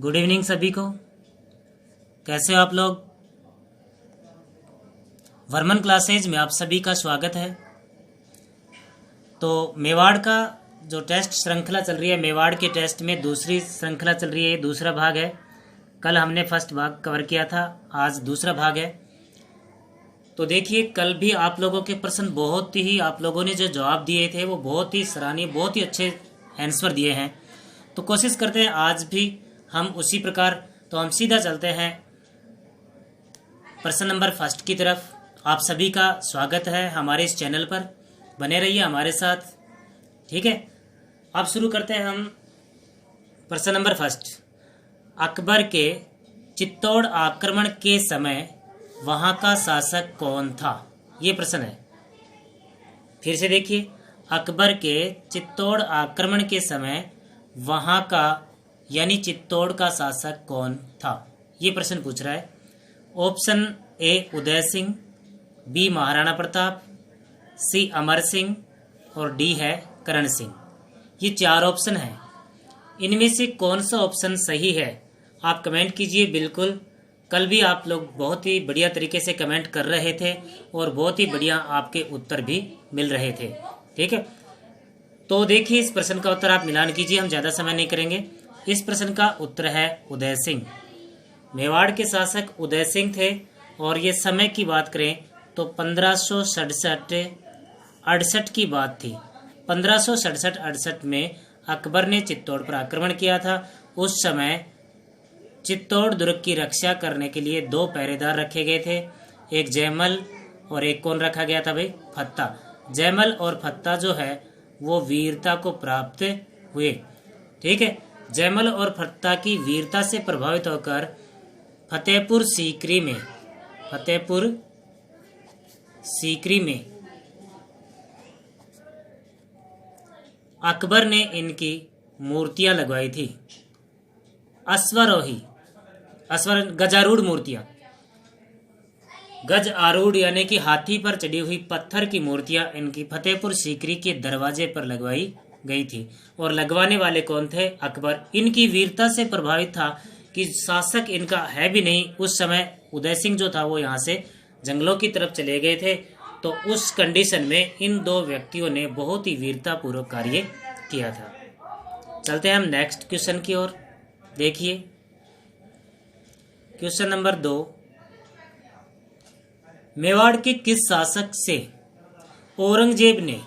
Good evening सभी को। कैसे हो आप लोग? वर्मन क्लासेज में आप सभी का स्वागत है। तो मेवाड़ का जो टेस्ट श्रृंखला चल रही है, मेवाड़ के टेस्ट में दूसरी श्रृंखला चल रही है, दूसरा भाग है। कल हमने फर्स्ट भाग कवर किया था, आज दूसरा भाग है। तो देखिए, कल भी आप लोगों के प्रश्न बहुत ही, आप लोगों ने जो जवाब दिए थे वो बहुत ही सराहनीय, बहुत ही अच्छे आंसर दिए हैं। तो कोशिश करते हैं आज भी हम उसी प्रकार। तो हम सीधा चलते हैं प्रश्न नंबर फर्स्ट की तरफ। आप सभी का स्वागत है हमारे इस चैनल पर, बने रहिए हमारे साथ, ठीक है। अब शुरू करते हैं हम प्रश्न नंबर फर्स्ट। अकबर के चित्तौड़ आक्रमण के समय वहां का शासक कौन था? ये प्रश्न है। फिर से देखिए, अकबर के चित्तौड़ आक्रमण के समय वहां का यानी चित्तौड़ का शासक कौन था? ये प्रश्न पूछ रहा है। Option A Uday Singh, B Maharana Pratap, C Amar Singh और डी है करण सिंह। ये चार ऑप्शन हैं। इनमें से कौन सा ऑप्शन सही है आप कमेंट कीजिए। बिल्कुल, कल भी आप लोग बहुत ही बढ़िया तरीके से कमेंट कर रहे थे और बहुत ही बढ़िया आपके उत्तर भी मिल रहे थे, ठीक है। तो देखिए, इस प्रश्न का उत्तर आप मिलान कीजिए, हम ज़्यादा समय नहीं करेंगे। इस प्रश्न का उत्तर है उदय सिंह। मेवाड़ के शासक उदय सिंह थे और ये समय की बात करें तो 1567-68 की बात थी। 1567-68 में अकबर ने चित्तौड़ पर आक्रमण किया था। उस समय चित्तौड़ दुर्ग की रक्षा करने के लिए दो पहरेदार रखे गए थे, एक जयमल और एक कौन रखा गया था भाई? फत्ता। जयमल और फत्ता जो है वो वीरता को प्राप्त हुए, ठीक है। जयमल और फत्ता की वीरता से प्रभावित होकर फतेहपुर सीकरी में अकबर ने इनकी मूर्तियां लगवाई थी। गजारूढ़ मूर्तियां, गज आरूढ़ यानी कि हाथी पर चढ़ी हुई पत्थर की मूर्तियां इनकी फतेहपुर सीकरी के दरवाजे पर लगवाई गई थी। और लगवाने वाले कौन थे? अकबर। इनकी वीरता से प्रभावित था कि शासक इनका है भी नहीं। उस समय उदय सिंह जो था वो यहाँ से जंगलों की तरफ चले गए थे। तो उस कंडीशन में इन दो व्यक्तियों ने बहुत ही वीरतापूर्वक कार्य किया था। चलते हैं हम नेक्स्ट क्वेश्चन की ओर। देखिए, क्वेश्चन नंबर 2। मेवाड़ के किस शासक से औरंगजेब ने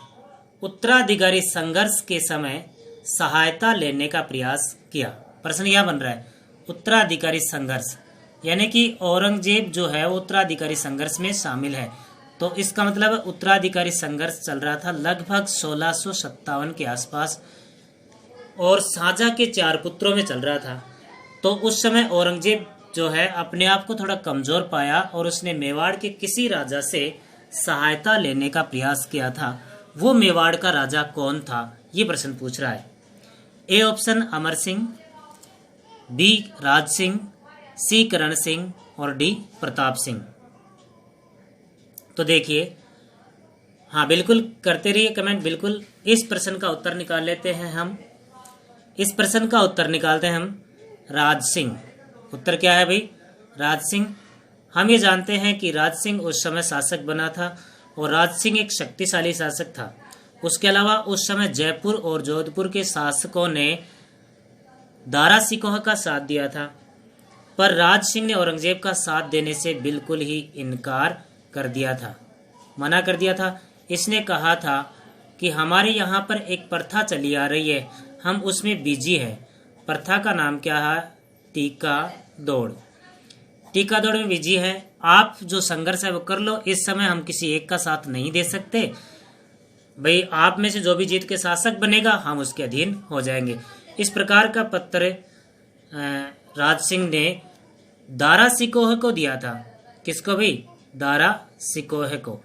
उत्तराधिकारी संघर्ष के समय सहायता लेने का प्रयास किया? प्रश्न यह बन रहा है, उत्तराधिकारी संघर्ष यानी कि औरंगजेब जो है वो उत्तराधिकारी संघर्ष में शामिल है। तो इसका मतलब उत्तराधिकारी संघर्ष चल रहा था लगभग 1657 के आसपास और शाहजहां के 4 पुत्रों में चल रहा था। तो उस समय औरंगजेब जो है अपने आप को थोड़ा कमजोर पाया और उसने मेवाड़ के किसी राजा से सहायता लेने का प्रयास किया था। वो मेवाड़ का राजा कौन था? ये प्रश्न पूछ रहा है। A option Amar Singh, B Raj Singh, C Karan Singh और डी प्रताप सिंह। तो देखिए, हाँ बिल्कुल करते रहिए कमेंट। बिल्कुल, इस प्रश्न का उत्तर निकाल लेते हैं हम। इस प्रश्न का उत्तर निकालते हैं हम राज सिंह। उत्तर क्या है भाई? राज सिंह। हम ये जानते हैं कि राज सिंह उस समय शासक बना था और राज सिंह एक शक्तिशाली शासक था। उसके अलावा उस समय जयपुर और जोधपुर के शासकों ने दारा सिकोह का साथ दिया था, पर राज सिंह ने औरंगजेब का साथ देने से बिल्कुल ही इनकार कर दिया था, मना कर दिया था। इसने कहा था कि हमारे यहाँ पर एक प्रथा चली आ रही है, हम उसमें बिजी है। प्रथा का नाम क्या है? टीका दौड़। टीका दौड़ में बिजी है। आप जो संघर्ष है वो कर लो, इस समय हम किसी एक का साथ नहीं दे सकते भाई। आप में से जो भी जीत के शासक बनेगा हम उसके अधीन हो जाएंगे। इस प्रकार का पत्र राज सिंह ने दारा सिकोह को दिया था। किसको भाई? दारा सिकोह को।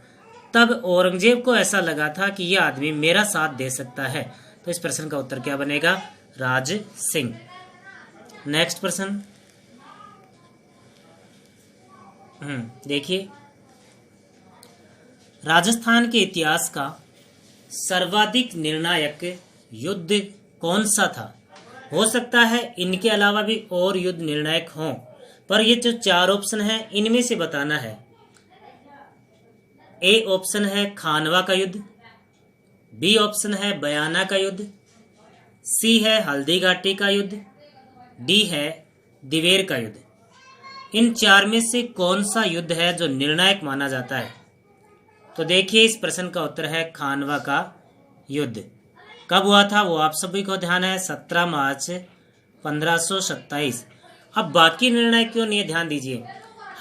तब औरंगजेब को ऐसा लगा था कि यह आदमी मेरा साथ दे सकता है। तो इस प्रश्न का उत्तर क्या बनेगा? राज सिंह। नेक्स्ट प्रश्न देखिए, राजस्थान के इतिहास का सर्वाधिक निर्णायक युद्ध कौन सा था? हो सकता है इनके अलावा भी और युद्ध निर्णायक हों, पर ये जो 4 ऑप्शन हैं इनमें से बताना है। ए ऑप्शन है खानवा का युद्ध, बी ऑप्शन है बयाना का युद्ध, सी है हल्दी घाटी का युद्ध, डी है दिवेर का युद्ध। इन 4 में से कौन सा युद्ध है जो निर्णायक माना जाता है? तो देखिए इस प्रश्न का उत्तर है खानवा का युद्ध। कब हुआ था वो आप सभी को ध्यान है, 17 मार्च 1527। अब बाकी निर्णय क्यों नहीं है ध्यान दीजिए।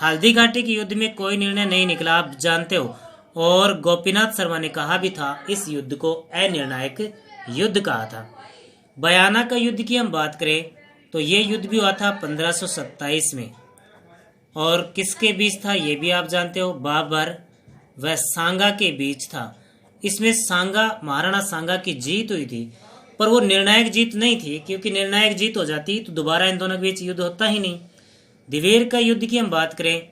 हल्दी घाटी के युद्ध में कोई निर्णय नहीं निकला, आप जानते हो, और गोपीनाथ शर्मा ने कहा भी था इस युद्ध को अनिर्णायक युद्ध कहा था। बयाना का युद्ध की हम बात करें तो ये युद्ध भी हुआ था 1527 में, और किसके बीच था ये भी आप जानते हो, बाबर व सांगा के बीच था। इसमें सांगा, महाराणा सांगा की जीत हुई थी, पर वो निर्णायक जीत नहीं थी, क्योंकि निर्णायक जीत हो जाती तो दोबारा इन दोनों के बीच युद्ध होता ही नहीं। दिवेर का युद्ध की हम बात करें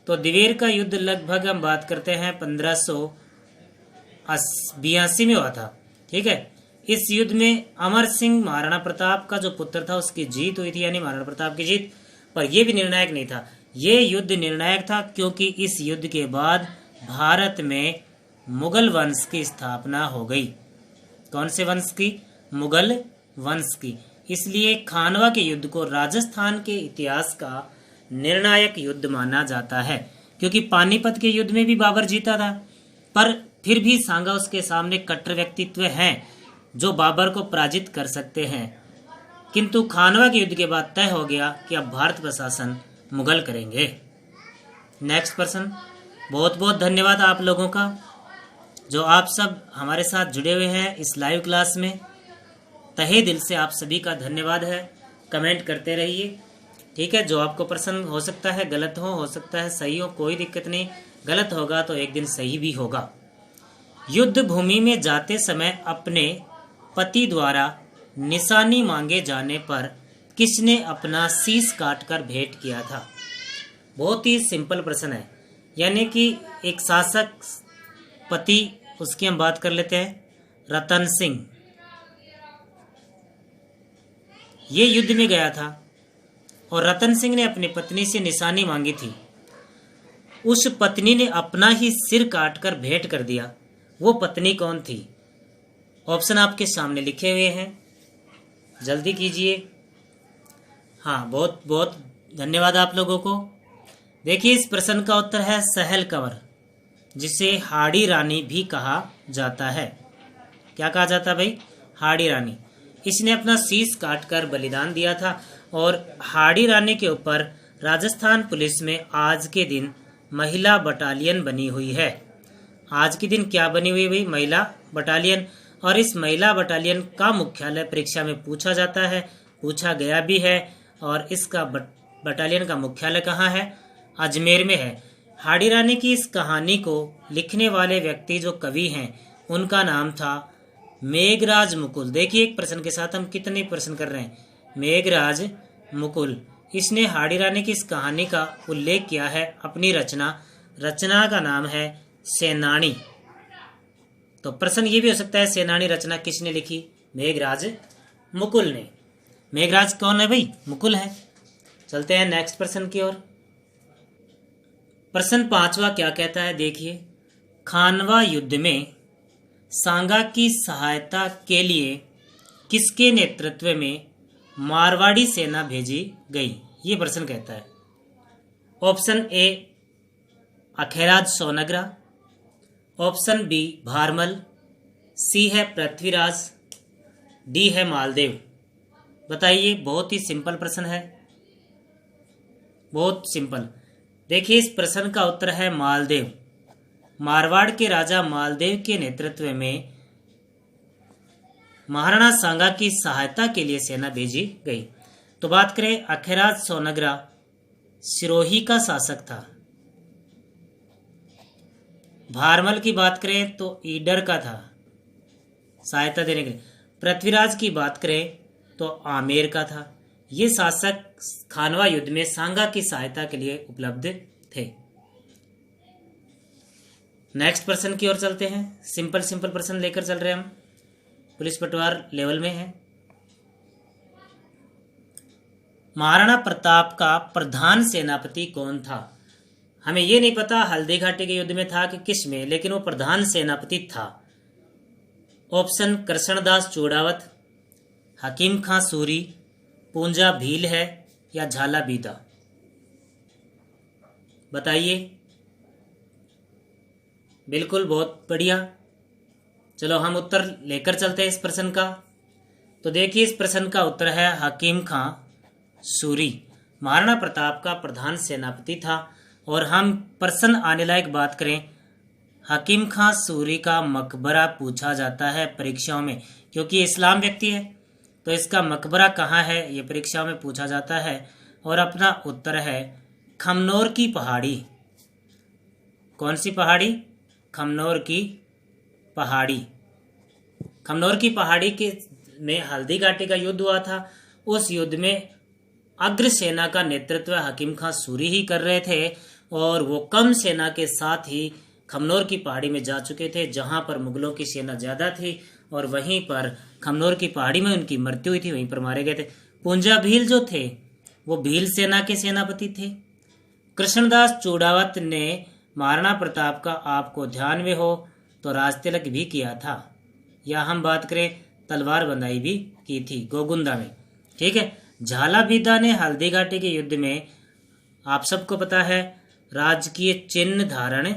तो दिवेर का युद्ध लगभग हम बात करते हैं 1582 में हुआ था। ठीक है, इस युद्ध में अमर सिंह महाराणा प्रताप का जो पुत्र था उसकी जीत हुई थी, यानी महाराणा प्रताप की जीत, पर यह भी निर्णायक नहीं था। ये युद्ध निर्णायक था क्योंकि इस युद्ध के बाद भारत में मुगल वंश की स्थापना हो गई। कौन से वंश की? मुगल वंश की। इसलिए खानवा के युद्ध को राजस्थान के इतिहास का निर्णायक युद्ध माना जाता है, क्योंकि पानीपत के युद्ध में भी बाबर जीता था, पर फिर भी सांगा उसके सामने कट्टर व्यक्तित्व हैं जो बाबर को पराजित कर सकते हैं। किंतु खानवा के युद्ध के बाद तय हो गया कि अब भारत का शासन मुगल करेंगे। नेक्स्ट प्रश्न। बहुत बहुत धन्यवाद आप लोगों का जो आप सब हमारे साथ जुड़े हुए हैं इस लाइव क्लास में। तहे दिल से आप सभी का धन्यवाद है। कमेंट करते रहिए, ठीक है। जो आपको प्रश्न हो सकता है गलत हो सकता है सही हो, कोई दिक्कत नहीं। गलत होगा तो एक दिन सही भी होगा। युद्ध भूमि में जाते समय अपने पति द्वारा निशानी मांगे जाने पर किसने अपना शीश काटकर भेंट किया था? बहुत ही सिंपल प्रश्न है, यानी कि एक शासक पति, उसकी हम बात कर लेते हैं, रतन सिंह। ये युद्ध में गया था और रतन सिंह ने अपनी पत्नी से निशानी मांगी थी। उस पत्नी ने अपना ही सिर काटकर भेंट कर दिया। वो पत्नी कौन थी? ऑप्शन आपके सामने लिखे हुए हैं, जल्दी कीजिए। हाँ, बहुत बहुत धन्यवाद आप लोगों को। देखिए इस प्रश्न का उत्तर है सहल कंवर, जिसे हाड़ी रानी भी कहा जाता है। क्या कहा जाता है भाई? हाड़ी रानी। इसने अपना शीश काटकर बलिदान दिया था और हाड़ी रानी के ऊपर राजस्थान पुलिस में आज के दिन महिला बटालियन बनी हुई है। आज के दिन क्या बनी हुई भाई? महिला बटालियन। और इस महिला बटालियन का मुख्यालय परीक्षा में पूछा जाता है, पूछा गया भी है। और इसका बटालियन का मुख्यालय कहाँ है? अजमेर में है। हाड़ी रानी की इस कहानी को लिखने वाले व्यक्ति जो कवि हैं उनका नाम था मेघराज मुकुल। देखिए एक प्रश्न के साथ हम कितने प्रश्न कर रहे हैं। मेघराज मुकुल, इसने हाड़ी रानी की इस कहानी का उल्लेख किया है अपनी रचना का नाम है सेनानी। तो प्रश्न ये भी हो सकता है सेनानी रचना किसने लिखी? मेघराज मुकुल ने। मेघराज कौन है भाई? मुकुल है। चलते हैं नेक्स्ट प्रश्न की ओर। प्रश्न 5वां क्या कहता है? देखिए, खानवा युद्ध में सांगा की सहायता के लिए किसके नेतृत्व में मारवाड़ी सेना भेजी गई? ये प्रश्न कहता है। Option A Akheraj Songara, option B Bharmal, C है पृथ्वीराज, डी है मालदेव। बताइए, बहुत ही सिंपल प्रश्न है, बहुत सिंपल। देखिए इस प्रश्न का उत्तर है मालदेव। मारवाड़ के राजा मालदेव के नेतृत्व में महाराणा सांगा की सहायता के लिए सेना भेजी गई। तो बात करें, अखेराज सोनग्रा सिरोही का शासक था। भारमल की बात करें तो ईडर का था सहायता देने के लिए। पृथ्वीराज की बात करें तो आमेर का था। ये शासक खानवा युद्ध में सांगा की सहायता के लिए उपलब्ध थे। नेक्स्ट प्रश्न की ओर चलते हैं। सिंपल प्रश्न लेकर चल रहे हैं हम, पुलिस पटवार लेवल में है। महाराणा प्रताप का प्रधान सेनापति कौन था? हमें ये नहीं पता हल्दी घाटी के युद्ध में था कि किस में, लेकिन वो प्रधान सेनापति था। ऑप्शन कृष्णदास चूड़ावत, हकीम खां सूरी, पूंजा भील है या झाला बीदा? बताइए। बिल्कुल, बहुत बढ़िया। चलो हम उत्तर लेकर चलते हैं इस प्रश्न का। तो देखिए, इस प्रश्न का उत्तर है हकीम खां सूरी महाराणा प्रताप का प्रधान सेनापति था। और हम प्रश्न आने लायक बात करें, हकीम खां सूरी का मकबरा पूछा जाता है परीक्षाओं में, क्योंकि इस्लाम व्यक्ति है तो इसका मकबरा कहाँ है ये परीक्षाओं में पूछा जाता है। और अपना उत्तर है खमनोर की पहाड़ी। कौन सी पहाड़ी? खमनोर की पहाड़ी। खमनोर की पहाड़ी के में हल्दी घाटी का युद्ध हुआ था। उस युद्ध में अग्रसेना का नेतृत्व हकीम खां सूरी ही कर रहे थे और वो कम सेना के साथ ही खमनोर की पहाड़ी में जा चुके थे, जहां पर मुगलों की सेना ज्यादा थी और वहीं पर खमनोर की पहाड़ी में उनकी मृत्यु हुई थी, वहीं पर मारे गए थे। पूंजा भील जो थे वो भील सेना के सेनापति थे। कृष्णदास चूड़ावत ने महाराणा प्रताप का आपको ध्यान में हो तो राजतिलक भी किया था, या हम बात करें तलवार बंदाई भी की थी गोगुंदा में। ठीक है। झाला बीदा ने हल्दी घाटी के युद्ध में, आप सबको पता है, राजकीय चिन्ह धारण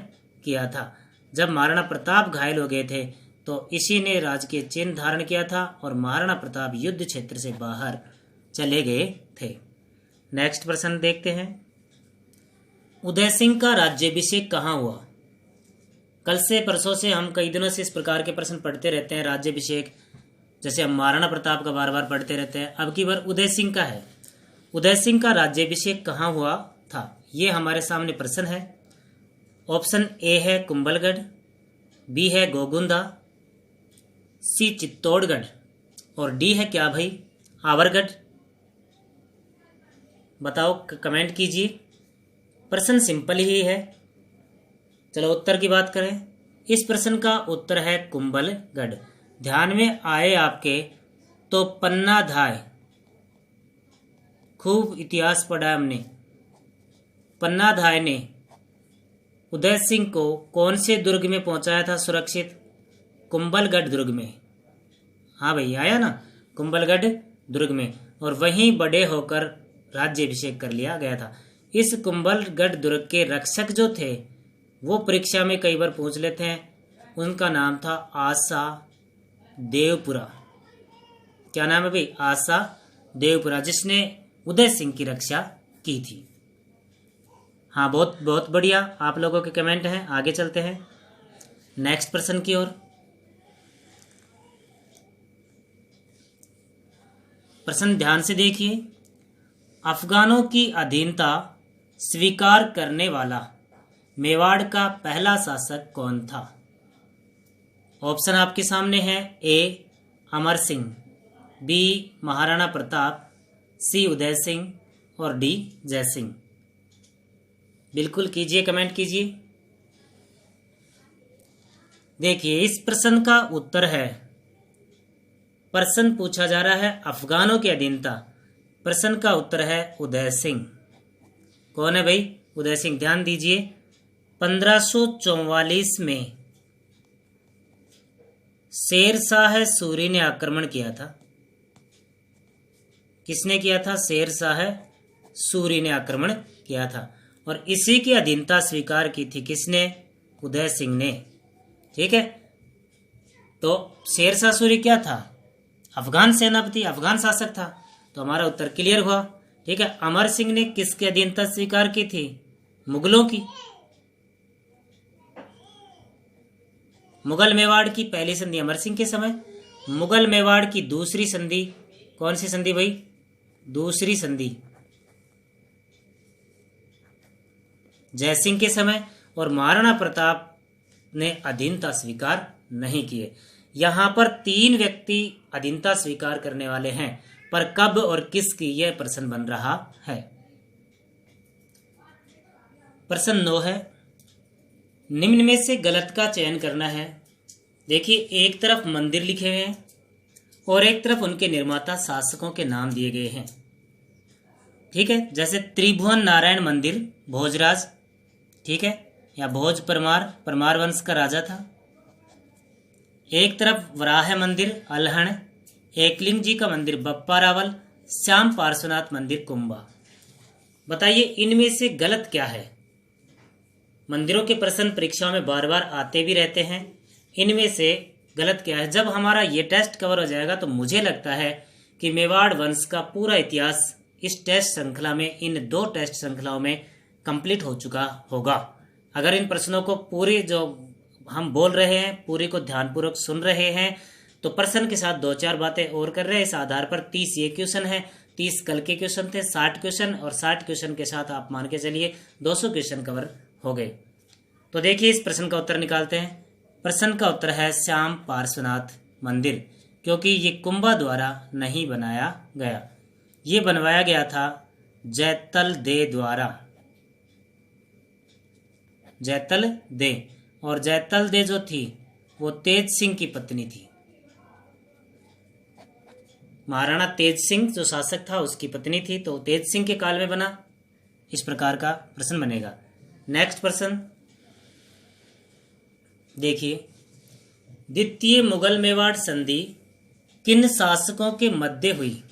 किया था। जब महाराणा प्रताप घायल हो गए थे तो इसी ने राजकीय चिन्ह धारण किया था और महाराणा प्रताप युद्ध क्षेत्र से बाहर चले गए थे। नेक्स्ट प्रश्न देखते हैं। उदय सिंह का राज्याभिषेक कहाँ हुआ? कल से परसों से हम कई दिनों से इस प्रकार के प्रश्न पढ़ते रहते हैं। राज्याभिषेक जैसे हम महाराणा प्रताप का बार बार पढ़ते रहते हैं, अब की बार उदय सिंह का है। उदय सिंह का राज्याभिषेक कहाँ हुआ था, ये हमारे सामने प्रश्न है। ऑप्शन ए है कुंभलगढ़, बी है गोगुंदा, सी चित्तौड़गढ़ और डी है क्या भाई, आवरगढ़? बताओ, कमेंट कीजिए। प्रश्न सिंपल ही है। चलो उत्तर की बात करें। इस प्रश्न का उत्तर है कुंभलगढ़। ध्यान में आए आपके तो पन्ना धाय, खूब इतिहास पढ़ा हमने। पन्ना धाय ने उदय सिंह को कौन से दुर्ग में पहुंचाया था सुरक्षित? कुंभलगढ़ दुर्ग में। हाँ भाई, आया ना, कुंभलगढ़ दुर्ग में। और वहीं बड़े होकर राज्याभिषेक कर लिया गया था। इस कुंभलगढ़ दुर्ग के रक्षक जो थे वो परीक्षा में कई बार पूछ लेते हैं। उनका नाम था आसा देवपुरा। क्या नाम है भाई? आसा देवपुरा, जिसने उदय सिंह की रक्षा की थी। हाँ, बहुत बहुत बढ़िया आप लोगों के कमेंट हैं। आगे चलते हैं नेक्स्ट प्रश्न की ओर। प्रश्न ध्यान से देखिए। अफगानों की अधीनता स्वीकार करने वाला मेवाड़ का पहला शासक कौन था? ऑप्शन आपके सामने है। ए अमर सिंह, बी महाराणा प्रताप, सी उदय सिंह और डी जय सिंह। बिल्कुल कीजिए, कमेंट कीजिए। देखिए, इस प्रश्न का उत्तर है, प्रश्न पूछा जा रहा है अफगानों की अधीनता, प्रश्न का उत्तर है उदय सिंह। कौन है भाई? उदय सिंह। ध्यान दीजिए, 1544 में शेरशाह सूरी ने आक्रमण किया था। किसने किया था? शेरशाह सूरी ने आक्रमण किया था और इसी की अधीनता स्वीकार की थी किसने? उदय सिंह ने। ठीक है। तो शेरशाह सूरी क्या था? अफगान सेनापति, अफगान शासक था। तो हमारा उत्तर क्लियर हुआ। ठीक है। अमर सिंह ने किसकी अधीनता स्वीकार की थी? मुगलों की। मुगल मेवाड़ की पहली संधि अमर सिंह के समय, मुगल मेवाड़ की दूसरी संधि कौन सी संधि भाई? दूसरी संधि जय सिंह के समय। और महाराणा प्रताप ने अधीनता स्वीकार नहीं किए। यहां पर 3 व्यक्ति अधीनता स्वीकार करने वाले हैं, पर कब और किसकी, यह प्रश्न बन रहा है। प्रश्न 9 है, निम्न में से गलत का चयन करना है। देखिए, एक तरफ मंदिर लिखे हुए हैं और एक तरफ उनके निर्माता शासकों के नाम दिए गए हैं। ठीक है, जैसे त्रिभुवन नारायण मंदिर भोजराज, ठीक है, या भोज परमार, परमार वंश का राजा था। एक तरफ वराह मंदिर अलहण, एकलिंग जी का मंदिर बप्पा रावल, श्याम पार्श्वनाथ मंदिर कुंभा। बताइए इनमें से गलत क्या है। मंदिरों के प्रश्न परीक्षाओं में बार बार आते भी रहते हैं, इनमें से गलत क्या है। जब हमारा ये टेस्ट कवर हो जाएगा तो मुझे लगता है कि मेवाड़ वंश का पूरा इतिहास इस टेस्ट श्रृंखला में, इन 2 टेस्ट श्रृंखलाओं में कंप्लीट हो चुका होगा। अगर इन प्रश्नों को पूरे जो हम बोल रहे हैं पूरे को ध्यानपूर्वक सुन रहे हैं तो प्रश्न के साथ 2-4 बातें और कर रहे हैं। इस आधार पर 30 ये क्वेश्चन है, 30 कल के क्वेश्चन थे, 60 क्वेश्चन, और 60 क्वेश्चन के साथ आप मान के चलिए 200 क्वेश्चन कवर हो गए। तो देखिए इस प्रश्न का उत्तर निकालते हैं। प्रश्न का उत्तर है श्याम पार्श्वनाथ मंदिर, क्योंकि ये कुंभा द्वारा नहीं बनाया गया, ये बनवाया गया था जैतल दे द्वारा, जैतल दे। और जैतल दे जो थी वो तेज सिंह की पत्नी थी, महाराणा तेज सिंह जो शासक था उसकी पत्नी थी, तो तेज सिंह के काल में बना। इस प्रकार का प्रश्न बनेगा। नेक्स्ट प्रश्न देखिए, द्वितीय मुगल मेवाड़ संधि किन शासकों के मध्य हुई।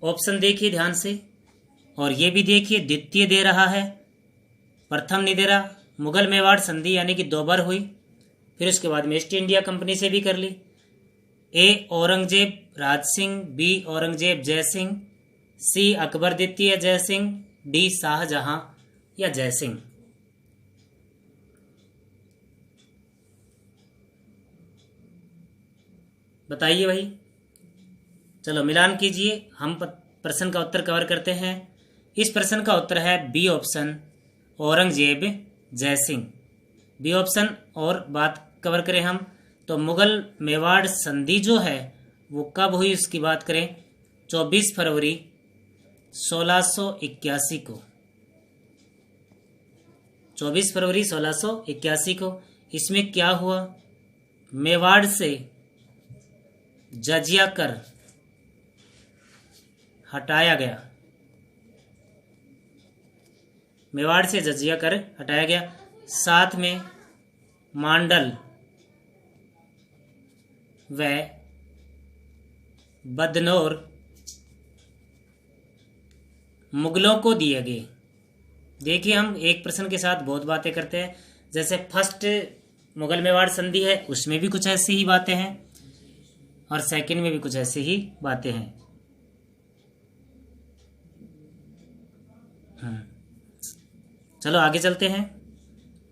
ऑप्शन देखिए ध्यान से, और ये भी देखिए द्वितीय दे रहा है, प्रथम नहीं दे रहा। मुगल मेवाड़ संधि यानी कि 2 बार हुई, फिर उसके बाद में ईस्ट इंडिया कंपनी से भी कर ली। ए औरंगजेब राज सिंह, बी औरंगजेब जय सिंह, सी अकबर द्वितीय जय सिंह, डी शाहजहां या जय सिंह। बताइए भाई, चलो मिलान कीजिए। हम प्रश्न का उत्तर कवर करते हैं। इस प्रश्न का उत्तर है बी ऑप्शन, औरंगजेब जय सिंह, बी ऑप्शन। और बात कवर करें हम तो मुगल मेवाड़ संधि जो है वो कब हुई उसकी बात करें, 24 फरवरी 1681 को, 24 फरवरी 1681 को। इसमें क्या हुआ, मेवाड़ से जजिया कर हटाया गया, मेवाड़ से जजिया कर हटाया गया। साथ में मांडल व बदनौर मुगलों को दिए गए। देखिए हम एक प्रश्न के साथ बहुत बातें करते हैं, जैसे फर्स्ट मुगल मेवाड़ संधि है उसमें भी कुछ ऐसी ही बातें हैं, और सेकंड में भी कुछ ऐसी ही बातें हैं। चलो आगे चलते हैं।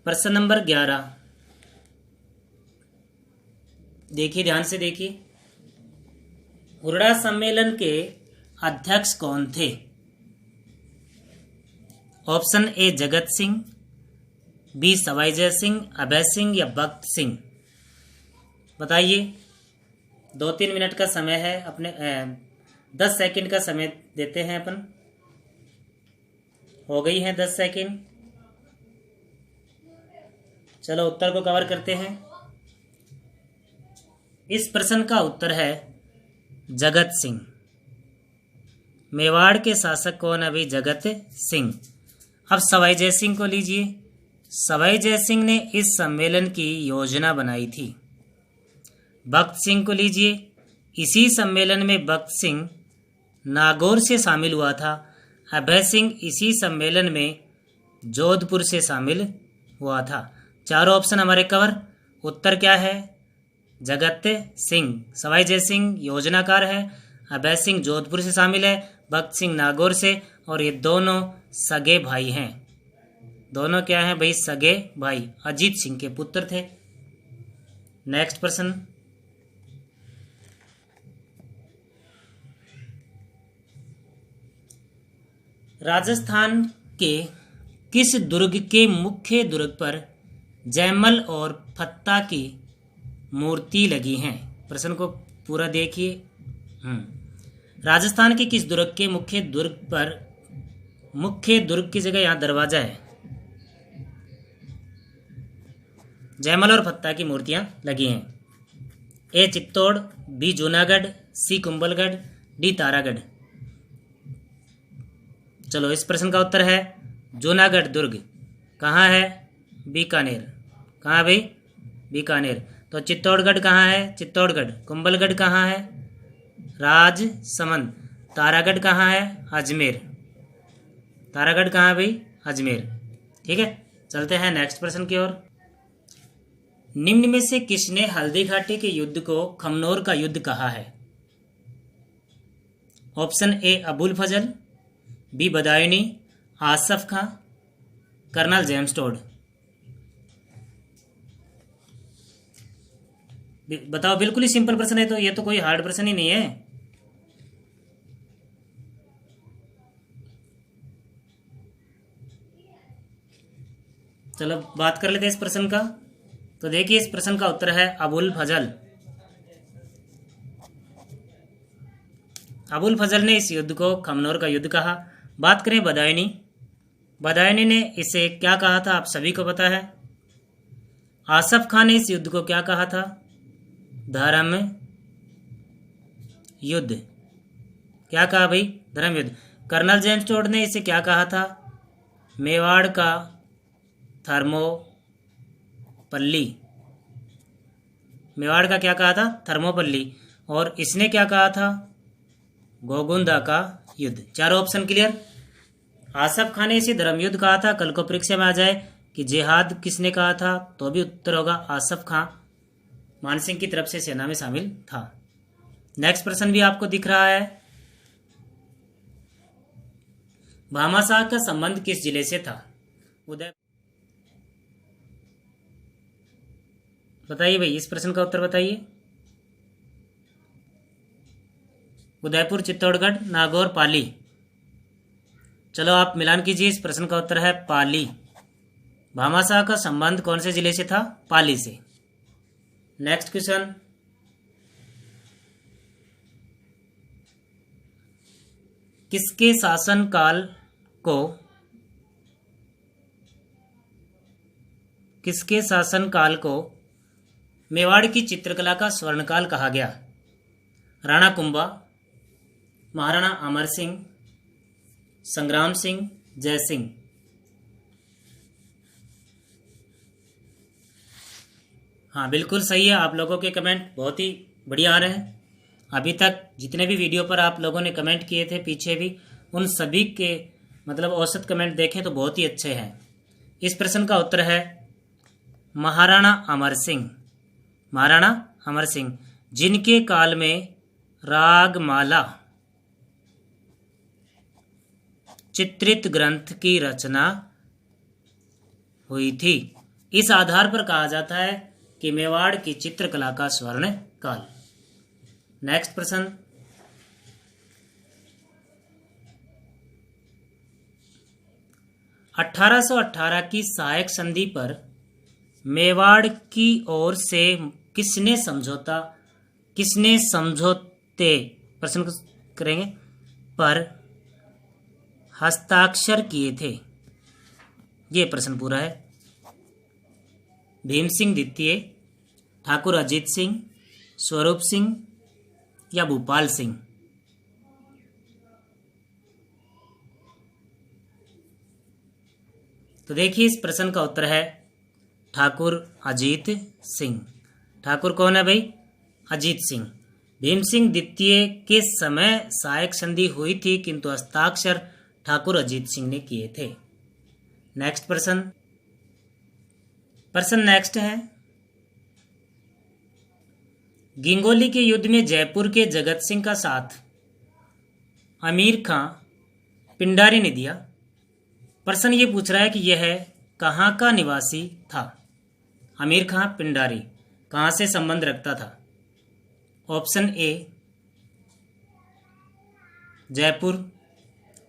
प्रश्न नंबर 11 देखिए ध्यान से देखिए, हुरडा सम्मेलन के अध्यक्ष कौन थे। Option A Jagat Singh, B Sawai Jai Singh, Abhay Singh या भक्त सिंह। बताइए, 2-3 मिनट का समय है, अपने 10 सेकंड का समय देते हैं अपन। हो गई है 10 सेकंड। चलो उत्तर को कवर करते हैं। इस प्रश्न का उत्तर है जगत सिंह। मेवाड़ के शासक कौन है भाई, जगत सिंह। अब सवाई जय सिंह को लीजिए। सवाई जय सिंह ने इस सम्मेलन की योजना बनाई थी। भक्त सिंह को लीजिए। इसी सम्मेलन में भक्त सिंह नागौर से शामिल हुआ था। अभय सिंह इसी सम्मेलन में जोधपुर से शामिल हुआ था। चारों ऑप्शन हमारे कवर। उत्तर क्या है, जगत सिंह। सवाई जय सिंह योजनाकार है, अभय सिंह जोधपुर से शामिल है, भक्त सिंह नागौर से, और ये दोनों सगे भाई हैं। दोनों क्या हैं भाई, सगे भाई, अजीत सिंह के पुत्र थे। नेक्स्ट प्रश्न, राजस्थान के किस दुर्ग के मुख्य दुर्ग पर जयमल और फत्ता की मूर्ति लगी हैं। प्रश्न को पूरा देखिए। राजस्थान के किस दुर्ग के मुख्य दुर्ग पर, मुख्य दुर्ग की जगह यहाँ दरवाजा है, जयमल और फत्ता की मूर्तियां लगी हैं। ए चित्तौड़, बी जूनागढ़, सी कुंभलगढ़, डी तारागढ़। चलो इस प्रश्न का उत्तर है जूनागढ़ दुर्ग कहाँ है? बीकानेर। कहाँ भाई? बीकानेर। तो चित्तौड़गढ़ कहाँ है? चित्तौड़गढ़। कुंभलगढ़ कहाँ है? राजसमंद। तारागढ़ कहाँ है? अजमेर। तारागढ़ कहाँ है भाई? अजमेर। ठीक है, चलते हैं नेक्स्ट प्रश्न की ओर। निम्न में से किसने हल्दी घाटी के युद्ध को खमनोर का युद्ध कहा है? Option A Abul Fazl, B Badayuni, Asaf Khan, colonel James Tod. बताओ, बिल्कुल ही सिंपल प्रश्न है, तो ये तो कोई हार्ड प्रश्न ही नहीं है। चलो बात कर लेते हैं इस प्रश्न का। तो देखिए इस प्रश्न का उत्तर है अबुल फजल। अबुल फजल ने इस युद्ध को खमनोर का युद्ध कहा। बात करें बदायूनी, बदायूनी ने इसे क्या कहा था? आप सभी को पता है। आसफ खान ने इस युद्ध को क्या कहा था? धर्म युद्ध। क्या कहा भाई? धर्म युद्ध। कर्नल जेम्स टोड ने इसे क्या कहा था? मेवाड़ का थर्मोपल्ली। मेवाड़ का क्या कहा था? थर्मोपल्ली। और इसने क्या कहा था? गोगुंदा का युद्ध। चारों ऑप्शन क्लियर। आसफ खान ने इसे धर्म युद्ध कहा था। कल को परीक्षा में आ जाए कि जिहाद किसने कहा था, तो भी उत्तर होगा आसफ खान, मानसिंह की तरफ से सेना में शामिल था। नेक्स्ट प्रश्न भी आपको दिख रहा है। भामाशाह का संबंध किस जिले से था? उदय, बताइए भाई, इस प्रश्न का उत्तर बताइए। उदयपुर, चित्तौड़गढ़, नागौर, पाली। चलो आप मिलान कीजिए। इस प्रश्न का उत्तर है पाली। भामाशाह का संबंध कौन से जिले से था? पाली से। Next question. किसके शासनकाल को मेवाड़ की चित्रकला का स्वर्णकाल कहा गया? राणा कुंभा, महाराणा अमर सिंह, संग्राम सिंह, जय सिंह। हाँ बिल्कुल सही है। आप लोगों के कमेंट बहुत ही बढ़िया आ रहे हैं। अभी तक जितने भी वीडियो पर आप लोगों ने कमेंट किए थे पीछे भी, उन सभी के मतलब औसत कमेंट देखें तो बहुत ही अच्छे हैं। इस प्रश्न का उत्तर है महाराणा अमर सिंह। महाराणा अमर सिंह, जिनके काल में रागमाला चित्रित ग्रंथ की रचना हुई थी। इस आधार पर कहा जाता है कि मेवाड़ की चित्रकला का स्वर्ण काल। नेक्स्ट प्रश्न। (1818) की सहायक संधि पर मेवाड़ की ओर से किसने समझौते प्रश्न करेंगे पर हस्ताक्षर किए थे? ये प्रश्न पूरा है। भीम सिंह द्वितीय, ठाकुर अजीत सिंह, स्वरूप सिंह या भूपाल सिंह? तो देखिए इस प्रश्न का उत्तर है ठाकुर अजीत सिंह। ठाकुर कौन है भाई? अजीत सिंह। भीम सिंह द्वितीय के समय सहायक संधि हुई थी, किंतु हस्ताक्षर ठाकुर अजीत सिंह ने किए थे। नेक्स्ट प्रश्न नेक्स्ट है। गिंगोली के युद्ध में जयपुर के जगत सिंह का साथ अमीर खां पिंडारी ने दिया। प्रश्न ये पूछ रहा है कि यह कहाँ का निवासी था? अमीर खां पिंडारी कहाँ से संबंध रखता था? Option A Jaipur,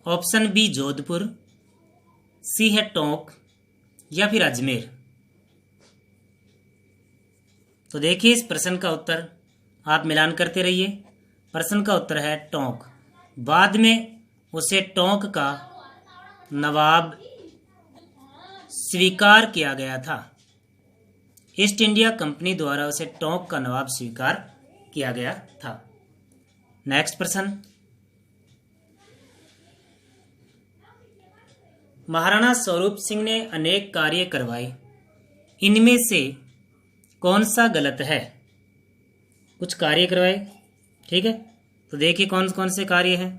option B Jodhpur, C है टोंक या फिर अजमेर। तो देखिए इस प्रश्न का उत्तर आप मिलान करते रहिए। प्रश्न का उत्तर है टोंक। बाद में उसे टोंक का नवाब स्वीकार किया गया था। ईस्ट इंडिया कंपनी द्वारा उसे टोंक का नवाब स्वीकार किया गया था। नेक्स्ट प्रश्न। महाराणा स्वरूप सिंह ने अनेक कार्य करवाए, इनमें से कौन सा गलत है? कुछ कार्य करवाए, ठीक है, तो देखिए कौन कौन से कार्य हैं।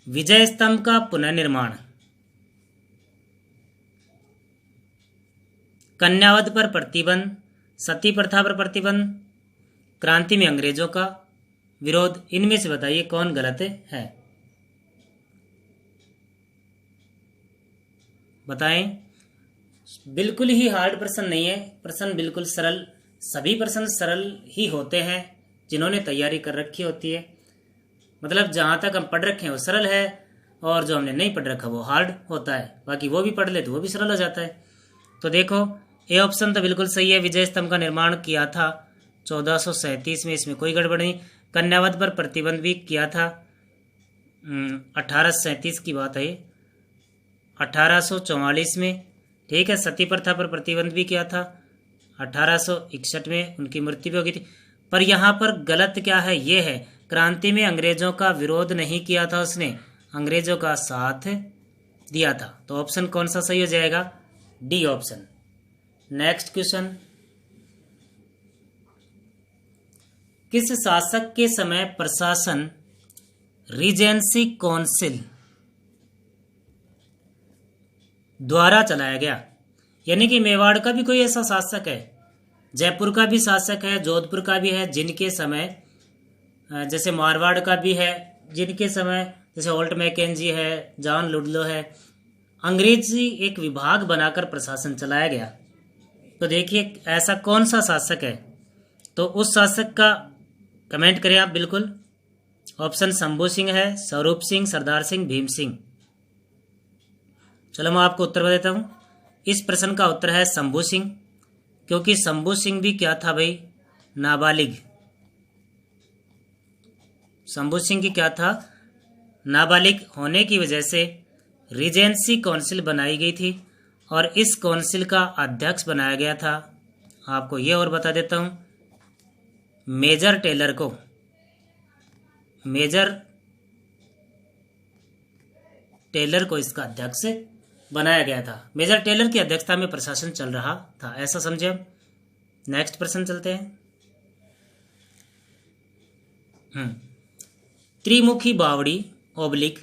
विजय स्तंभ का पुनर्निर्माण, कन्यावध पर प्रतिबंध, सती प्रथा पर प्रतिबंध, क्रांति में अंग्रेजों का विरोध, इनमें से बताइए कौन गलत है? बताएं। बिल्कुल ही हार्ड प्रश्न नहीं है, प्रश्न बिल्कुल सरल, सभी प्रश्न सरल ही होते हैं जिन्होंने तैयारी कर रखी होती है। मतलब जहां तक हम पढ़ रखे हैं वो सरल है, और जो हमने नहीं पढ़ रखा वो हार्ड होता है, बाकी वो भी पढ़ ले तो वो भी सरल हो जाता है। तो देखो ए ऑप्शन तो बिल्कुल सही है, विजय स्तंभ का निर्माण किया था 1437 में, इसमें कोई गड़बड़ नहीं। कन्यावध पर प्रतिबंध भी किया था 1837 की बात है, 1844 में, ठीक है। सती प्रथा पर प्रतिबंध भी किया था 1861 में, उनकी मृत्यु भी हो गई थी। पर यहाँ पर गलत क्या है, ये है क्रांति में अंग्रेजों का विरोध नहीं किया था उसने, अंग्रेजों का साथ दिया था। तो ऑप्शन कौन सा सही हो जाएगा? D option. नेक्स्ट क्वेश्चन, किस शासक के समय प्रशासन रीजेंसी काउंसिल द्वारा चलाया गया? यानी कि मेवाड़ का भी कोई ऐसा शासक है, जयपुर का भी शासक है, जोधपुर का भी है, जिनके समय, जैसे मारवाड़ का भी है, जिनके समय जैसे होल्ट मैकेंजी है, जॉन लुडलो है, अंग्रेजी एक विभाग बनाकर प्रशासन चलाया गया। तो देखिए ऐसा कौन सा शासक है, तो उस शासक का कमेंट करें आप बिल्कुल। ऑप्शन शंभू सिंह है, स्वरूप सिंह, सरदार सिंह, भीम सिंह। चलो मैं आपको उत्तर देता हूं। इस प्रश्न का उत्तर है शंभू सिंह, क्योंकि शंभू सिंह भी क्या था भाई? नाबालिग। शंभू सिंह की क्या था? नाबालिग होने की वजह से रीजेंसी काउंसिल बनाई गई थी, और इस काउंसिल का अध्यक्ष बनाया गया था, आपको ये और बता देता हूं, मेजर टेलर को। मेजर टेलर को इसका अध्यक्ष बनाया गया था। मेजर टेलर की अध्यक्षता में प्रशासन चल रहा था, ऐसा समझे हम। नेक्स्ट प्रश्न चलते हैं। त्रिमुखी बावड़ी ओब्लिक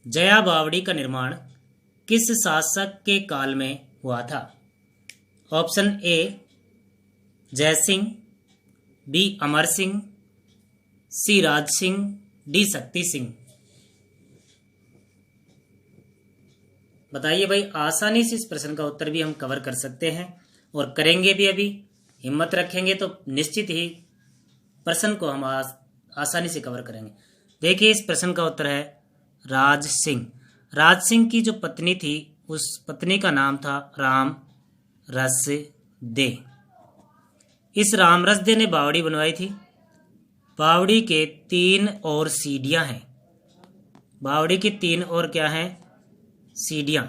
जया बावड़ी का निर्माण किस शासक के काल में हुआ था? ऑप्शन ए जय सिंह, बी अमर सिंह, सी राज सिंह, डी शक्ति सिंह। बताइए भाई, आसानी से इस प्रश्न का उत्तर भी हम कवर कर सकते हैं और करेंगे भी। अभी हिम्मत रखेंगे तो निश्चित ही प्रश्न को हम आसानी से कवर करेंगे। देखिए इस प्रश्न का उत्तर है राज सिंह। राज सिंह की जो पत्नी थी, उस पत्नी का नाम था राम रस दे। इस राम रस दे ने बावड़ी बनवाई थी। बावड़ी के 3 और सीढ़ियां हैं। बावड़ी की 3 और क्या हैं? सीढ़ियां।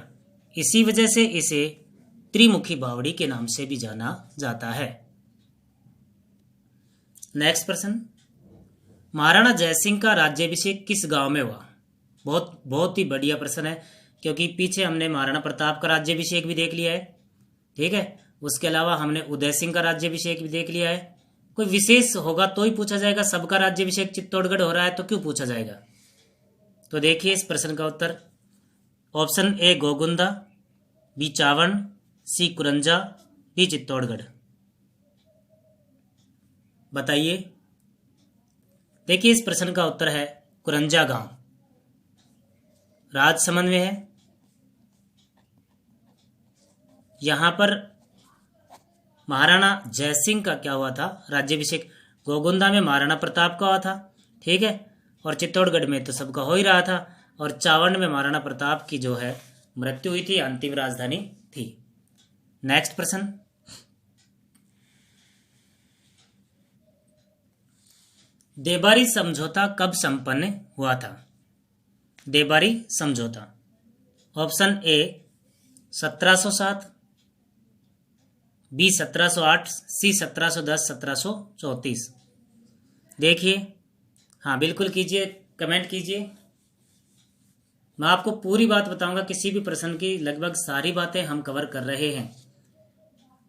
इसी वजह से इसे त्रिमुखी बावड़ी के नाम से भी जाना जाता है। नेक्स्ट प्रश्न, महाराणा जयसिंह का राज्याभिषेक किस गांव में हुआ? बहुत ही बढ़िया प्रश्न है, क्योंकि पीछे हमने महाराणा प्रताप का राज्याभिषेक भी देख लिया है, ठीक है। उसके अलावा हमने उदय सिंह का राज्याभिषेक भी देख लिया है। कोई विशेष होगा तो ही पूछा जाएगा, सबका राज्याभिषेक चित्तौड़गढ़ हो रहा है तो क्यों पूछा जाएगा? तो देखिए इस प्रश्न का उत्तर, option A Gogunda, B Chavand, C Kuranja, D Chittorgarh. बताइए। देखिए इस प्रश्न का उत्तर है कुरंजा गांव, राजसमंद में है। यहां पर महाराणा जयसिंह का क्या हुआ था? राज्याभिषेक। गोगुंदा में महाराणा प्रताप का हुआ था, ठीक है, और चित्तौड़गढ़ में तो सबका हो ही रहा था, और चावड़ में महाराणा प्रताप की जो है मृत्यु हुई थी, अंतिम राजधानी थी। नेक्स्ट प्रश्न, देबारी समझौता कब संपन्न हुआ था? देबारी समझौता। ऑप्शन ए 1707, बी 1708, सी 1710, 1734। देखिए, हाँ बिल्कुल कीजिए, कमेंट कीजिए। मैं आपको पूरी बात बताऊंगा, किसी भी प्रश्न की लगभग सारी बातें हम कवर कर रहे हैं।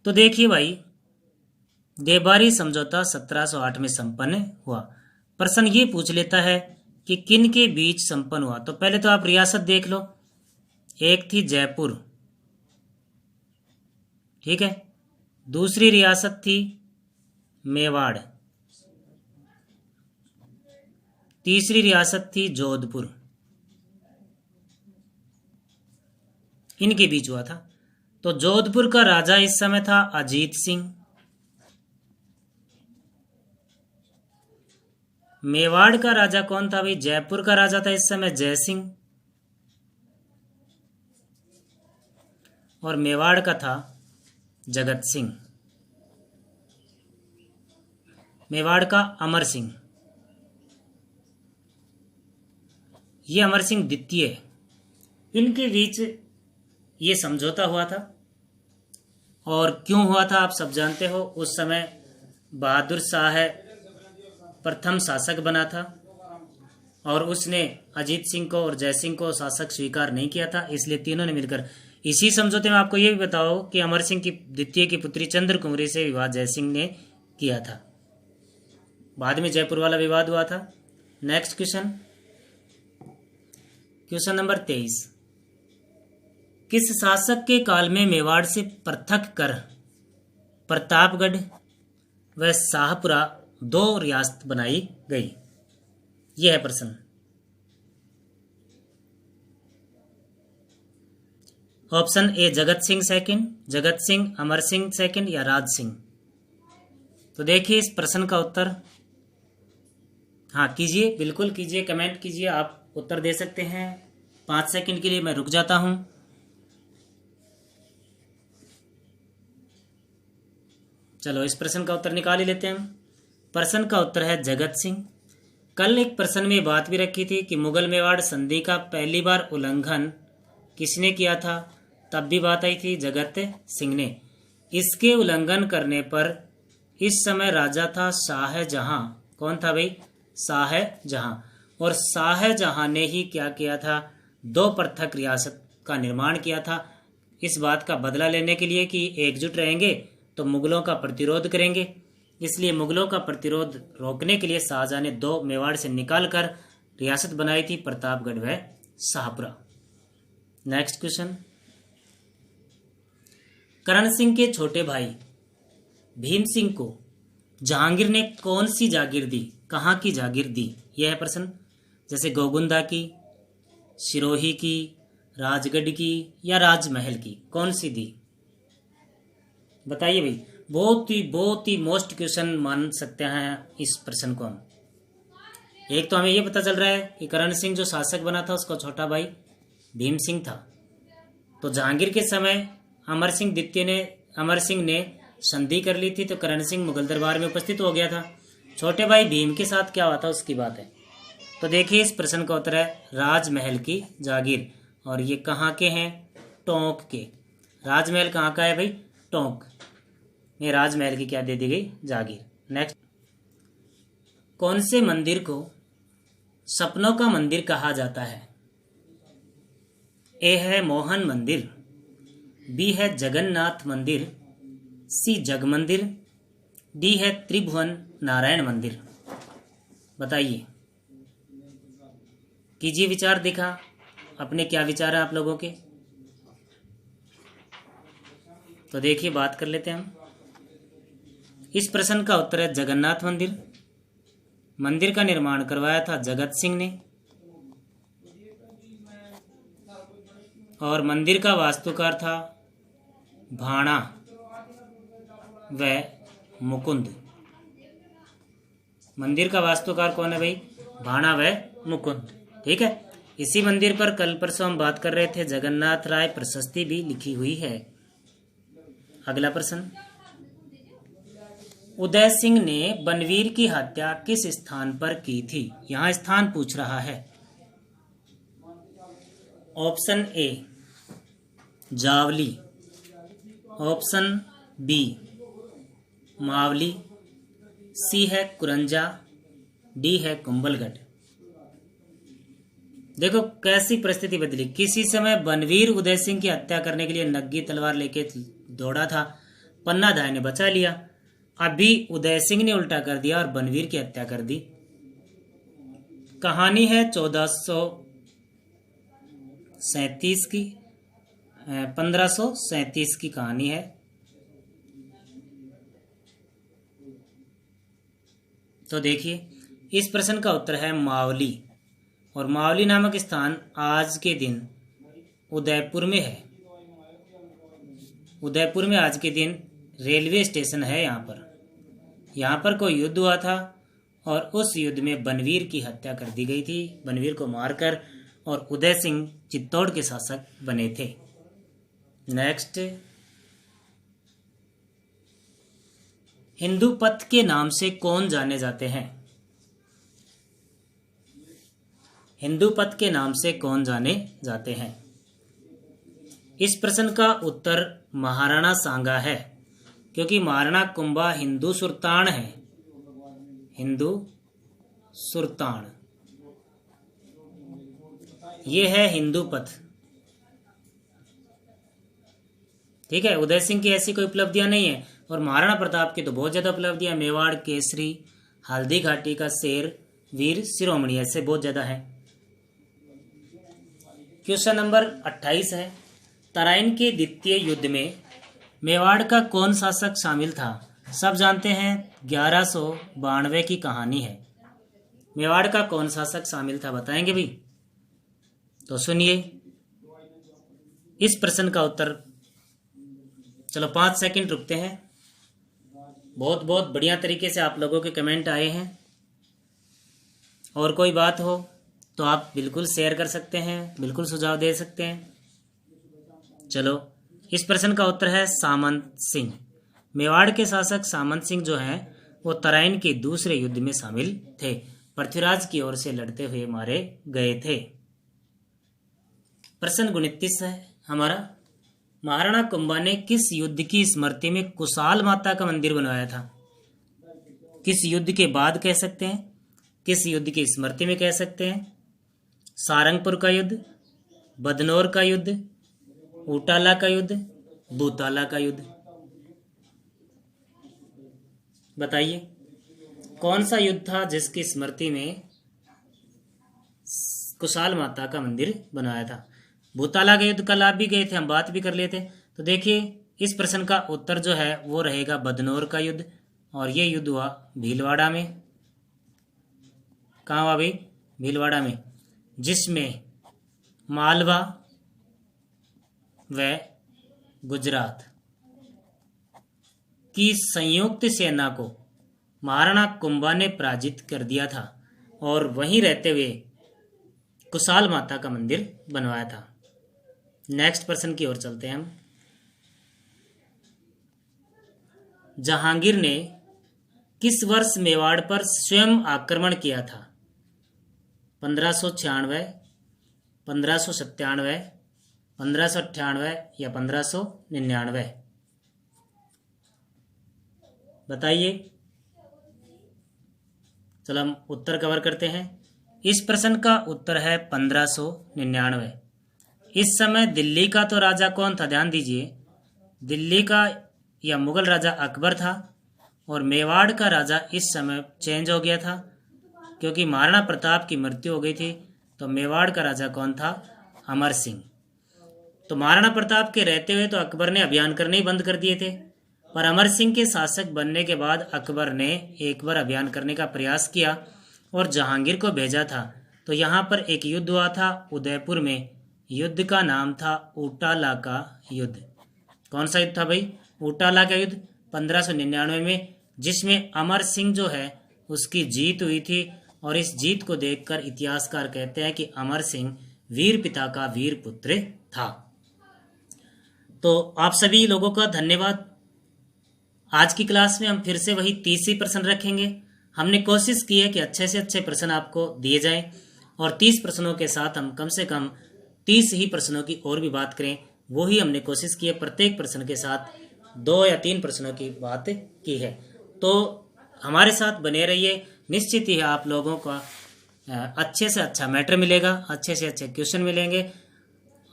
तो देखिए भाई, देबारी समझौता 1708 में संपन्न हुआ। प्रश्न ये पूछ लेता है कि किन के बीच संपन्न हुआ। तो पहले तो आप रियासत देख लो, एक थी जयपुर, ठीक है, दूसरी रियासत थी मेवाड़, तीसरी रियासत थी जोधपुर, इनके बीच हुआ था। तो जोधपुर का राजा इस समय था अजीत सिंह, मेवाड़ का राजा कौन था भाई, जयपुर का राजा था इस समय जय सिंह, और मेवाड़ का था जगत सिंह, मेवाड़ का अमर सिंह, ये अमर सिंह द्वितीय, इनके बीच ये समझौता हुआ था। और क्यों हुआ था आप सब जानते हो। उस समय बहादुर शाह प्रथम शासक बना था और उसने अजीत सिंह को और जय सिंह को शासक स्वीकार नहीं किया था, इसलिए तीनों ने मिलकर इसी समझौते में आपको ये भी बताओ कि अमर सिंह की द्वितीय की पुत्री चंद्र कुमारी से विवाह जय सिंह ने किया था। बाद में जयपुर वाला विवाद हुआ था। नेक्स्ट क्वेश्चन, क्वेश्चन नंबर 23, किस शासक के काल में मेवाड़ से पृथक कर प्रतापगढ़ व शाहपुरा दो रियासत बनाई गई। यह है प्रश्न। Option A Jagat Singh second, Jagat Singh, Amar Singh second या राज सिंह। तो देखिए इस प्रश्न का उत्तर, हाँ कीजिए, बिल्कुल कीजिए, कमेंट कीजिए, आप उत्तर दे सकते हैं। 5 सेकंड के लिए मैं रुक जाता हूं। चलो इस प्रश्न का उत्तर निकाल ही लेते हैं हम। प्रश्न का उत्तर है जगत सिंह। कल एक प्रश्न में बात भी रखी थी कि मुगल मेवाड़ संधि का पहली बार उल्लंघन किसने किया था, तब भी बात आई थी जगत सिंह ने। इसके उल्लंघन करने पर इस समय राजा था शाहजहां। कौन था भाई, शाहजहां। और शाहजहां ने ही क्या किया था, 2 पृथक रियासत का निर्माण किया था। इस बात का बदला लेने के लिए कि एकजुट रहेंगे तो मुगलों का प्रतिरोध करेंगे, इसलिए मुगलों का प्रतिरोध रोकने के लिए शाहजहां ने 2 मेवाड़ से निकालकर रियासत बनाई थी, प्रतापगढ़ व शाहपुरा। नेक्स्ट क्वेश्चन, करण सिंह के छोटे भाई भीम सिंह को जहांगीर ने कौन सी जागीर दी, कहाँ की जागीर दी। यह है प्रश्न। जैसे गोगुंदा की, सिरोही की, राजगढ़ की या राजमहल की, कौन सी दी, बताइए भाई। बहुत ही मोस्ट क्वेश्चन मान सकते हैं इस प्रश्न को हम। एक तो हमें यह पता चल रहा है कि करण सिंह जो शासक बना था उसका छोटा भाई भीम सिंह था। तो जहांगीर के समय अमर सिंह ने संधि कर ली थी, तो करण सिंह मुगल दरबार में उपस्थित हो गया था। छोटे भाई भीम के साथ क्या हुआ था उसकी बात है। तो देखिए इस प्रश्न का उत्तर है राजमहल की जागीर। और ये कहाँ के हैं, टोंक के। राजमहल कहाँ का है भाई, टोंक में राजमहल की क्या दे दी गई, जागीर। नेक्स्ट, कौन से मंदिर को सपनों का मंदिर कहा जाता है। ए है मोहन मंदिर, बी है जगन्नाथ मंदिर, सी जग मंदिर, डी है त्रिभुवन नारायण मंदिर। बताइए, कीजिए विचार, दिखा अपने क्या विचार है आप लोगों के। तो देखिए बात कर लेते हैं हम। इस प्रश्न का उत्तर है जगन्नाथ मंदिर। मंदिर का निर्माण करवाया था जगत सिंह ने और मंदिर का वास्तुकार था भाणा व मुकुंद। मंदिर का वास्तुकार कौन है भाई, भाणा व मुकुंद। ठीक है, इसी मंदिर पर कल परसों हम बात कर रहे थे जगन्नाथ राय प्रशस्ति भी लिखी हुई है। अगला प्रश्न, उदय सिंह ने बनवीर की हत्या किस स्थान पर की थी। यहां स्थान पूछ रहा है। Option A Jawali, option B Mavli, C है कुरंजा, डी है कुंभलगढ़। देखो कैसी परिस्थिति बदली। किसी समय बनवीर उदय सिंह की हत्या करने के लिए नग्गी तलवार लेके दौड़ा था, पन्नाधाय ने बचा लिया। अभी उदय सिंह ने उल्टा कर दिया और बनवीर की हत्या कर दी। कहानी है 1437 की, 1537 की कहानी है। तो देखिए इस प्रश्न का उत्तर है मावली, और मावली नामक स्थान आज के दिन उदयपुर में है। उदयपुर में आज के दिन रेलवे स्टेशन है। यहाँ पर कोई युद्ध हुआ था और उस युद्ध में बनवीर की हत्या कर दी गई थी। बनवीर को मारकर, और उदय सिंह चित्तौड़ के शासक बने थे। नेक्स्ट, हिंदू पथ के नाम से कौन जाने जाते हैं? हिंदू पथ के नाम से कौन जाने जाते हैं? इस प्रश्न का उत्तर महाराणा सांगा है, क्योंकि महाराणा कुंभा हिंदू सुल्तान है। हिंदू सुल्तान, ये है हिंदू पथ। ठीक है, उदय सिंह की ऐसी कोई उपलब्धियां नहीं है, और महाराणा प्रताप की तो बहुत ज्यादा उपलब्धियां, मेवाड़ केसरी, हल्दी घाटी का शेर, वीर शिरोमणि, ऐसे बहुत ज्यादा है। क्वेश्चन नंबर 28 है, तराइन के द्वितीय युद्ध में मेवाड़ का कौन शासक शामिल था? सब जानते हैं, 1192 की कहानी है। मेवाड़ का कौन शासक शामिल था, बताएंगे भी? तो सुनिए इस प्रश्न का उत्तर। चलो 5 सेकंड रुकते हैं। बहुत बहुत बढ़िया तरीके से आप लोगों के कमेंट आए हैं, और कोई बात हो तो आप बिल्कुल शेयर कर सकते हैं, बिल्कुल सुझाव दे सकते हैं। चलो इस प्रश्न का उत्तर है सामंत सिंह। मेवाड़ के शासक सामंत सिंह जो हैं वो तराइन के दूसरे युद्ध में शामिल थे, पृथ्वीराज की ओर से लड़ते हुए मारे गए थे। प्रश्न 29 है हमारा, महाराणा कुंभा ने किस युद्ध की स्मृति में कुशाल माता का मंदिर बनवाया था? किस युद्ध के बाद कह सकते हैं, किस युद्ध की स्मृति में कह सकते हैं? सारंगपुर का युद्ध, बदनौर का युद्ध, ऊटाला का युद्ध, भूताला का युद्ध, बताइए कौन सा युद्ध था जिसकी स्मृति में कुशाल माता का मंदिर बनवाया था? भूताला के युद्ध कल आप भी गए थे, हम बात भी कर लेते। तो देखिए इस प्रश्न का उत्तर जो है वो रहेगा बदनौर का युद्ध, और ये युद्ध हुआ भीलवाड़ा में। कहाँ हुआ भाई? भीलवाड़ा में, जिसमें मालवा व गुजरात की संयुक्त सेना को महाराणा कुंभा ने पराजित कर दिया था, और वहीं रहते हुए कुशाल माता का मंदिर बनवाया था। नेक्स्ट प्रश्न की ओर चलते हैं हम। जहांगीर ने किस वर्ष मेवाड़ पर स्वयं आक्रमण किया था? 1596, 1597, 1598 या 1599, बताइए। चलो हम उत्तर कवर करते हैं। इस प्रश्न का उत्तर है 1599। इस समय दिल्ली का तो राजा कौन था, ध्यान दीजिए। दिल्ली का या मुगल राजा अकबर था, और मेवाड़ का राजा इस समय चेंज हो गया था, क्योंकि महाराणा प्रताप की मृत्यु हो गई थी। तो मेवाड़ का राजा कौन था? अमर सिंह। तो महाराणा प्रताप के रहते हुए तो अकबर ने अभियान करने ही बंद कर दिए थे, पर अमर सिंह के शासक बनने के बाद अकबर ने एक बार अभियान करने का प्रयास किया और जहांगीर को भेजा था। तो यहाँ पर एक युद्ध हुआ था उदयपुर में। युद्ध का नाम था ऊटाला का युद्ध। कौन सा युद्ध था भाई? ऊटाला का युद्ध 1599 में, जिसमें अमर सिंह जो है उसकी जीत हुई थी। और इस जीत को देखकर इतिहासकार कहते हैं कि अमर सिंह वीर पिता का वीर पुत्र था। तो आप सभी लोगों का धन्यवाद। आज की क्लास में हम फिर से वही 30 ही प्रश्न रखेंगे। हमने कोशिश की है कि अच्छे से अच्छे प्रश्न आपको दिए जाएं, और 30 प्रश्नों के साथ हम कम से कम 30 ही प्रश्नों की और भी बात करें, वो ही हमने कोशिश की है। प्रत्येक प्रश्न के साथ 2 या 3 प्रश्नों की बात की है। तो हमारे साथ बने रहिए। निश्चित ही आप लोगों का अच्छे से अच्छा मैटर मिलेगा, अच्छे से अच्छे क्वेश्चन मिलेंगे।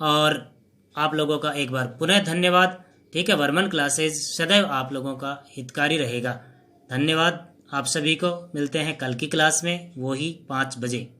और आप लोगों का एक बार पुनः धन्यवाद। ठीक है, वर्मन क्लासेज सदैव आप लोगों का हितकारी रहेगा। धन्यवाद आप सभी को। मिलते हैं कल की क्लास में, वो ही 5 बजे।